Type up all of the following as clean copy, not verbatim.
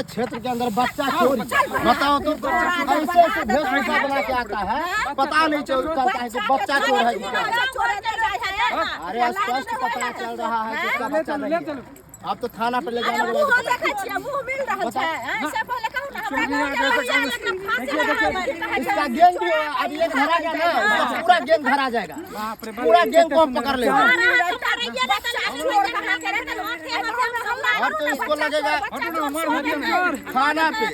क्षेत्र के अंदर बच्चा चोरी बताओ तो ऐसे ऐसे वेशभूषा बना के आता है, पता नहीं चलता है कि बच्चा चोर है। अरे स्पष्ट पता चल रहा है कि इसका बच्चा नहीं है। आप तो थाना पर ले जाने के इसका गैंग भी अब ये धरा गया ना, पूरा गैंग धरा जाएगा, पूरा गैंग को पकड़ लेगा और तो इसको लगेगा खाना पे।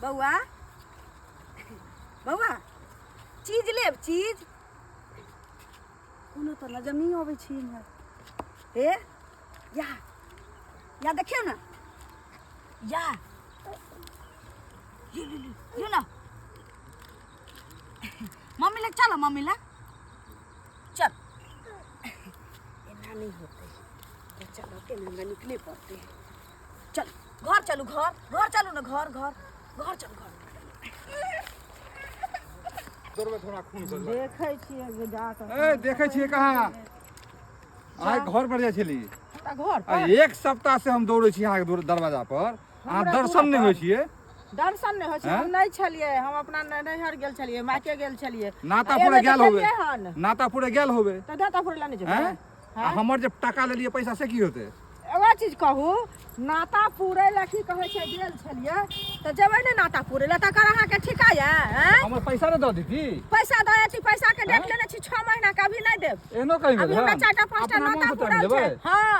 बउआ बउआ चीज लेब चीज कोनो तो नजर नहीं आवे छी हे या देखियो ना या ये ना मम्मी लग चलो मम्मी लग चल एना नहीं होते तो चलो के ना निकले पड़ते चल घर चलू घर चलू ना घर चलू घर दौड़बे थोड़ा खून कर देखै छियै जाके ए देखै छियै कहाँ आइ घर पर जाइ छली घर आ एक सप्ताह से हम दौड़ै छी अहाँ के दरवाजा पर अहाँ दर्शन नहीं होइ छियै। दर्शन नहीं होइ छै, हम नहीं छलियै, हम अपना नैहर गेल छलियै, मायके गेल छलियै, नातापुरे गेल होबे नातापुरे गेल होबे त नातापुर ला नहीं जेबै हमर जे टाका लेलिए पैसा से की होते एगो चीज कहू नाता पूरे ला की कहै छै गेल छलियै त जेबै ने नाता पूरे ला तकर अहाँ के ठिका ये हमर पैसा न द दीदी पैसा दए छी, पैसा के डेट लेने छी 6 महीना का, अभी नहीं देब। एनो कहि अभी हमरा 4टा 5टा नाता पूरा छै। हां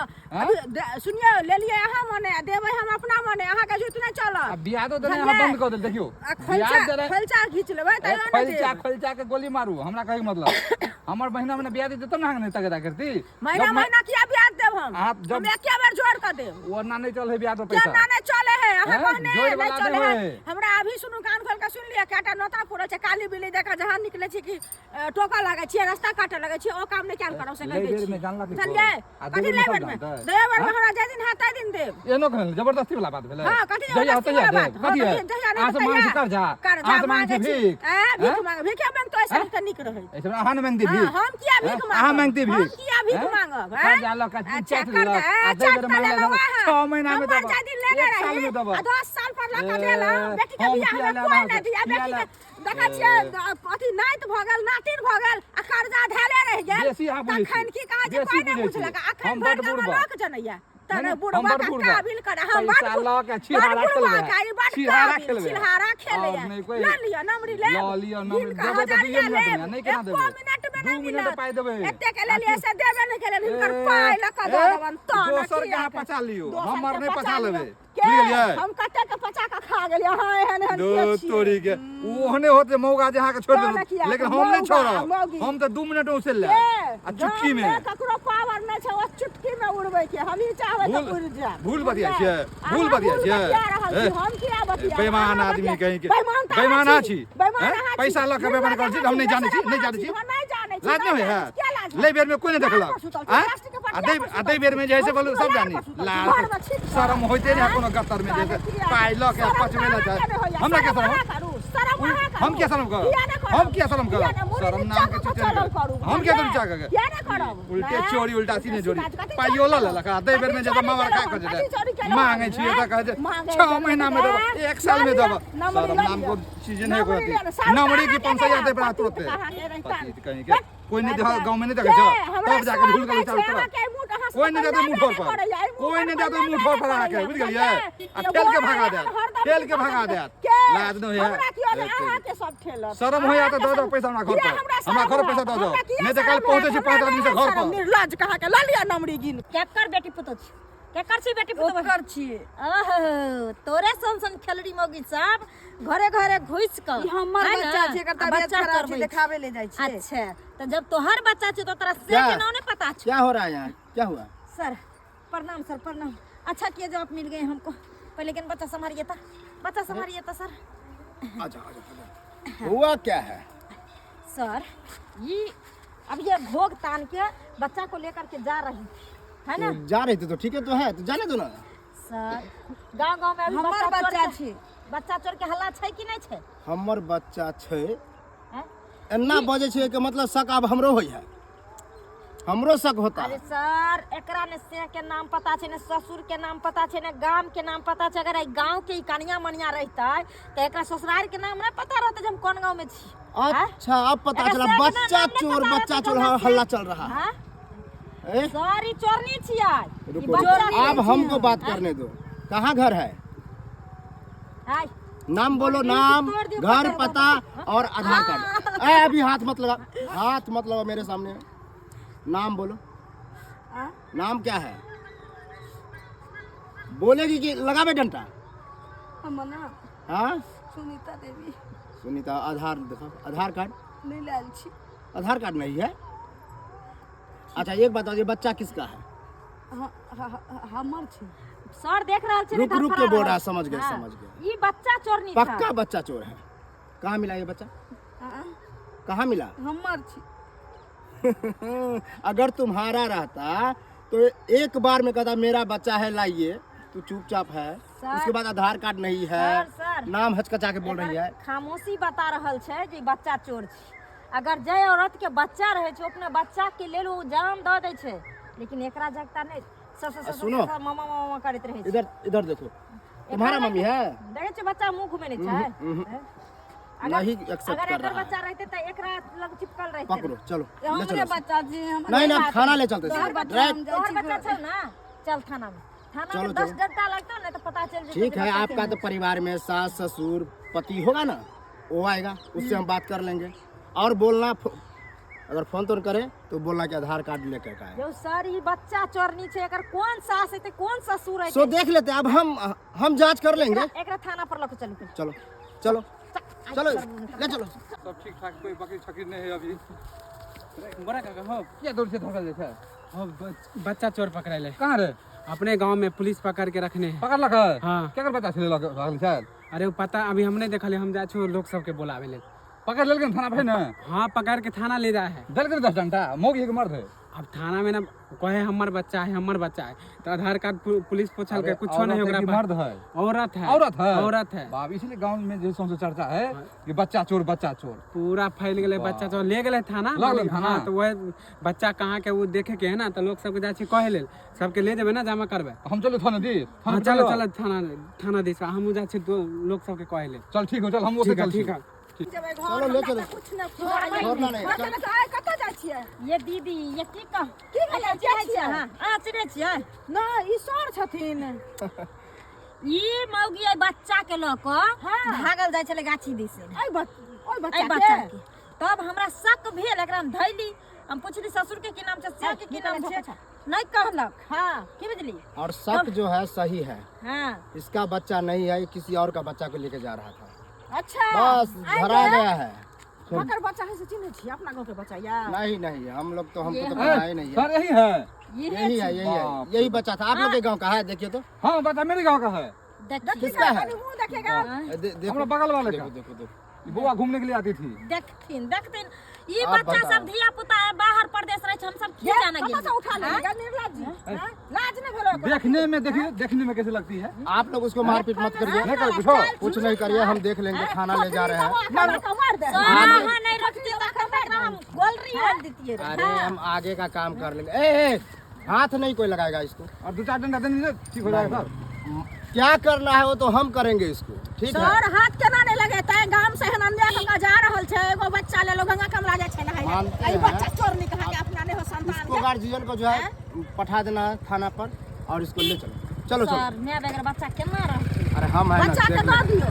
सुनिए लेलिए अहाँ मने देबै हम अपना मने, अहाँ के झूठ नहीं चलत। अब बियादो देने अहाँ बंद कर देल देखियो बियाद देने खलचा खींच लेबै तैयो खलचा के गोली मारू हमरा कहे मतलब हमर महीना में बियाद देतो ना नहीं तगड़ा करती महीना किया ब्याज देब हम एक बार जोड़ कर देब वरना नहीं चल है ब्याज तो पैसा ना नहीं चले है अहाँ कहने नहीं चले है। हमरा अभी सुनु कान खोल के सुन लिया काटा नोता पूरा छै, काली बिल्ली देखा जहां निकले छी कि टोका लागे छी, रास्ता काटे लागे छी, ओ काम नहीं क्या करो से कह दै छी चलिए कथि लेबर में देवर में हमरा जे दिन हाता दिन देब एनो कहल जबरदस्ती वाला बात भेले। हां कथि जबरदस्ती वाला बात कथि है आ से मांग कर जा आ से मांग भीख भीख मांग भीख बैंक तो ऐसा त निक रहे ऐसे अहाँ न मांगती भीख हम किया भीख मांग अहाँ मांगती भीख हम किया भीख मांगब है जा लो का चेक लो आ दे दे मांग 6 महीना में दब 1 साल में दब 10 साल पर लगा देला बेटी के बियाह में कोई नहीं दिया बेटी के देखा छियै अथी नाइत भ गेल नातिन भ गेल आ कर्जा धैले रह गेल तखन की कहा जे कोई नहीं पूछलक अखन बड़ लोक जनैया तने बुढ़वा का काबिल कर हम पैसा ला के छिहारा खेलबे छिहारा खेले ले लियो नमरी ले लियो नमरी देबे त दिए नहीं केना देबे 2 मिनट में नहीं मिला 2 मिनट पाई देबे एते के ले लिए से देबे नहीं केले हिनकर पाई ल क देबन त दोसर के पचा लियो हमर नहीं पचा लेबे बुझलियै हम कते के पचा के खा गेलियै हां एहन एहन दो तोरी के ओहने होते मौगा जहां के छोड़ दे लेकिन हम नहीं छोड़ब हम तो 2 मिनट उसे ले आ चुटकी में ककरो पावर नहीं छै ओ चुटकी में उड़बै के हम ही चाहबै त उड़ जा भूल बतिया छै हम किया बतिया बेईमान आदमी कहीं के बेईमान छी पैसा ल के बेईमान कर छी हम नहीं जाने छी लाज नहीं है ले बेर में कोई नहीं देखलक आ दे बेर में जैसे बोलू सब जानी लाज शर्म होइते नहीं कोनो गतर में जैसे पाई ल के पचवे ल जाए हमरा के शर्म हम क्या शर्म कर शर्म नाम के चीज हम क्या करू उल्टे चोरी उल्टा सीने चोरी पाइयो ल लका दे बेर में जब मावर का कर दे मांगे छी त कहे 6 महीना में दब 1 साल में दब शर्म नाम को चीज नहीं कोती नमड़ी की 500 दे पर तुरंत कहीं के कोई नहीं देखा गांव में नहीं देखा तब जाके भूल कर चलता कोई नहीं जाते मुंह पर कोई नहीं जाते मुंह पर आके बुझ गलिए आ खेल के भगा दे लाज नहीं है शर्म हो जाता दो पैसा हमरा घर पैसा दो नहीं तो कल पहुंचे छी 5 आदमी से घर पर निर्लज कहा के ल लिया नमड़ी गिन केकर बेटी पुतो छी केकर छी बेटी पुतो कर छी ओहो तोरे सन खेलड़ी मौगी सब घरे घरे घुस क हमर बच्चा छै एकर तबियत खराब छै देखावे ले जाय छै। अच्छा तो जब तोहर बच्चा छै तो तोरा से के ना नहीं पता छै क्या हो रहा है यहाँ, क्या हुआ? सर प्रणाम अच्छा किए जब आप मिल गए हमको पहले लेकिन बच्चा संभालिए था सर अच्छा हुआ क्या है सर ये अब ये भोग तान के बच्चा को लेकर के जा रही थी है ना तो जा रही थी तो ठीक है तो है तो जाने दो ना सर गांव में अभी हमर बच्चा छी। बच्चा चोर के हल्ला छै कि नहीं छै? हमर बच्चा छै हैं? एना बजे छै के मतलब शक अब हमरो होय है, हमरो शक होता अरे है। सर एकरा ने से के नाम पता छै, ने ससुर के नाम पता छै, ने गांव के नाम पता छै। अगर गांव के कनिया मनिया रहते तो एकरा ससुराल के नाम नहीं पता रहते जे हम कौन गांव में छी। अच्छा अब पता एकर चला से बच्चा नाम नहीं चोर पता बच्चा रहता चोर कहाँ से? हल्ला चल रहा है। हाँ? ए? सर ई चोर नहीं छियै, ई रुको बच्चा रुको, नहीं अब छियै। हमको बात करने दो। कहाँ घर है? हाय नाम बोलो, नाम, घर, पता और आधार कार्ड। ए अभी हाथ मत लगा, हाथ मत लगा मेरे सामने। नाम बोलो, नाम क्या है? बोलेगी कि लगावे डंडा? हाँ सुनीता देवी सुनीता, आधार देखो, आधार कार्ड नहीं लाल छी। आधार कार्ड नहीं है। अच्छा एक बात बताइए, बच्चा किसका है? हमर छी। सर देख रहल छै, रुक रुक के बोल रहा है, समझ गए समझ गए। ई बच्चा चोर नहीं पक्का बच्चा चोर है। कहाँ मिला ये बच्चा? कहाँ मिला? हमर छी। अगर तुम्हारा रहता तो एक बार में कहता मेरा बच्चा है लाइए, तू चुपचाप है। उसके बाद आधार कार्ड नहीं है, सर नाम हचकचा के बोल रही है। खामोशी बता रहल छै जे बच्चा चोर छै। अगर जय औरत के बच्चा रहे छै अपने बच्चा के लेल वो जान दे दे छै, लेकिन एकरा जगता नहीं सुनो। मामा मामा करैत रहे छै। इधर इधर देखो, तुम्हारा मम्मी है? देखे छै बच्चा मुंह घुमे नहीं छै। नहीं एक्सेप्ट अगर कर एकर रहा बच्चा है। रहते तो एकरा लग चिपकल रहते। पकड़ो चलो, ले हमरे चलो। बच्चा जी नहीं ना थाना ले चलते तोहर हैं। बच्चा राइट। हम तोहर जाइ बच्चा छी। छौ ना, चल थाना में। थाना चलो, में 10 चलो। डंडा लगता ना तो पता चल जेतै ठीक कि है, बच्चा आपका के तो परिवार में सास ससुर पति होगा ना, वो आएगा, उससे हम बात कर लेंगे। और बोलना अगर फोन तोन करे तो बोलना कि आधार कार्ड लेकर का है। जो सर ये बच्चा चोरनी छै, अगर कौन सास है कौन ससुर है। सो देख लेते हैं, अब हम जांच कर लेंगे। एकरा थाना पर लेके चलू। चलो चलो चलो, ले चलो। सब ठीक ठाक, कोई बकरी छकरी नहीं है अभी। बड़ा काका हो क्या दूर से धोखा देता है? हो बच्चा चोर पकड़ा ले कहाँ रे? अपने गांव में पुलिस पकड़ के रखने हैं। पकड़ लगा है? हाँ। क्या कर बता छे लगा? अरे वो पता अभी हमने देखा ले, हम जा छो लोग सबके बोलावे ले। पकड़ ले थाना भाई ना, हाँ पकड़ के थाना ले जाए है। दल के 10 घंटा मोग एक मर्द है। अब थाना में ना कहे हमर बच्चा है हमर बच्चा है, तो आधार कार्ड पुलिस पूछल के कुछ नहीं ओकरा पास। मर्द है, औरत है। औरत है, औरत है। बाप इसलिए गांव में जैसे से चर्चा है कि बच्चा चोर बच्चा चोर। पूरा फैल गए, बच्चा चोर ले गए थाना। लग गेल थाना। हाँ, तो वह बच्चा कहाँ के वो देखे के है ना, तो लोग सबके जाए कहे ले सबके ले जाबे ना जमा करबे। हम चलो थाना दी। हाँ चलो चलो थाना दिस हम जा लोग सबके कहे ले। चल ठीक हो, चल हम ओसे चल। ठीक है। चलो ले चलो, छोड़ना नहीं। कतऽ जाइ छियै? ये दीदी ये की कह की कहै छियै? हां आ चिन्है छियै? नहीं ई सर छथिन। ई मौगी आई बच्चा के ल क भागल जाय छले गाछी दिस। ओइ बच्चा आई बच्चा के तब हमरा शक भेल, एकरा में धैली। हम पूछली ससुर के की नाम छै, से के की नाम छै, नहीं कहलक। हां की बुझली? और शक जो है सही है, हां इसका बच्चा नहीं है, किसी और का बच्चा को लेके जा रहा था। अच्छा बस धरा गया है। मकर बच्चा है से चिन्है छियै? अपना गांव के बच्चा या? नहीं नहीं, हम लोग तो हमको तो ए, पता ही नहीं है। सर यही है। यही है, यही है, यही बच्चा था। आप लोग के गांव का है, देखिए तो। हाँ बता मेरे गांव का है। किसका है? मुंह देखेगा। देखो हमरा बगल वाले का। देखो देखो देखो। बुआ घूमने के लिए आती थी। देखथिन देखथिन ई आप बच्चा बताओ। सब धिया पुता है, बाहर प्रदेश रहे छै, हम सब की जाने कतऽ से गेल। उठा लेगा निर्लज जी? हाँ? लाज नहीं भेलो ओकरा? देखने में देखिए, देखने में कैसे लगती है? आप लोग उसको मारपीट मत करिए, नहीं कर पूछो। कुछ नहीं करिए, हम देख लेंगे। थाना ले जा रहे हैं। मार दे। हां नहीं रखती तो खबर हम गोलरी बोल देती है। अरे हम आगे का काम कर लेंगे। ए हाथ नहीं कोई लगाएगा इसको। और 2-4 डंडा देने ठीक हो जाएगा सर। क्या करना है वो तो हम करेंगे इसको, ठीक है? सर हाथ केना नहीं लगे? तै गांव से हनंदिया का जा रहल छै, एगो बच्चा ले लो गंगा कमला जाय छै नहाय। मानते आई हैं। बच्चा चोर नहीं कहा के अपना ने हो संतान इसको के। गार्जियन को जो है पठा देना है थाना पर, और इसको ले चलो। चलो चलो। सर मैं बगैर बच्चा केना रह? अरे हम है ना, बच्चा के देख दो लेंगे। दियो।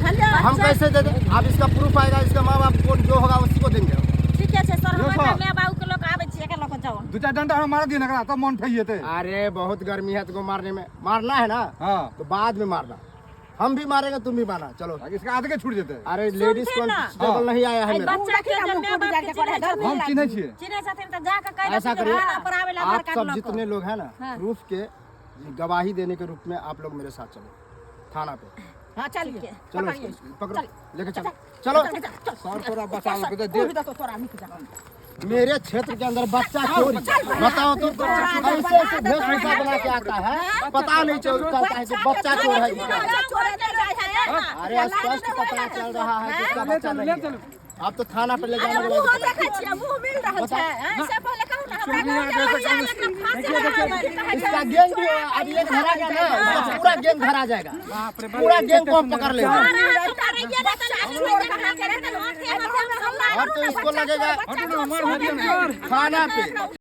हेलो हम कैसे दे दें? आप इसका प्रूफ आएगा, इसका माँ बाप कौन जो होगा उसी को देंगे। ठीक है सर, यो हम सर। मैं बाबू के लोग आवे छी, एके लोग जाओ। 2-4 डंडा हम मार दिए ना, तब मन ठइए थे। अरे बहुत गर्मी है, तुमको मारने में मारना है ना, हाँ तो बाद में मारना। हम भी मारेंगे, तुम भी मारना। चलो। इसका आगे छूट जेते। अरे लेडीज सुनते ना। कांस्टेबल नहीं आया है आई मेरा। बच्चा के जब मैं बाप के चिन्है छथिन, हम चिन्है छियै। चिन्है छथिन त जाके कह ऐसा दे करिए, थाना पर आवेला आधार आप कार्ड सब लऽ जितने लोग हैं ना, हाँ। प्रूफ के गवाही देने के रूप में आप लोग मेरे साथ चलो थाना पे। हां चलिए। चलो पकड़ो, लेके चलो। चलो सर तोरा बचा लो के दे। दे। तो तोरा निक जा। मेरे क्षेत्र के अंदर बच्चा चोरी, बताओ तो ऐसे ऐसे वेशभूषा बना के आता है, पता नहीं चलता है कि बच्चा चोर है। अरे स्पष्ट पता चल रहा है कि इसका बच्चा नहीं है। आप तो थाना पर ले जाने वाले इसका गैंग भी अब ये धरा गया ना, इसका पूरा गैंग धरा जाएगा, पूरा गैंग को हम पकड़ लेंगे। और तो इसको लगेगा थाना पे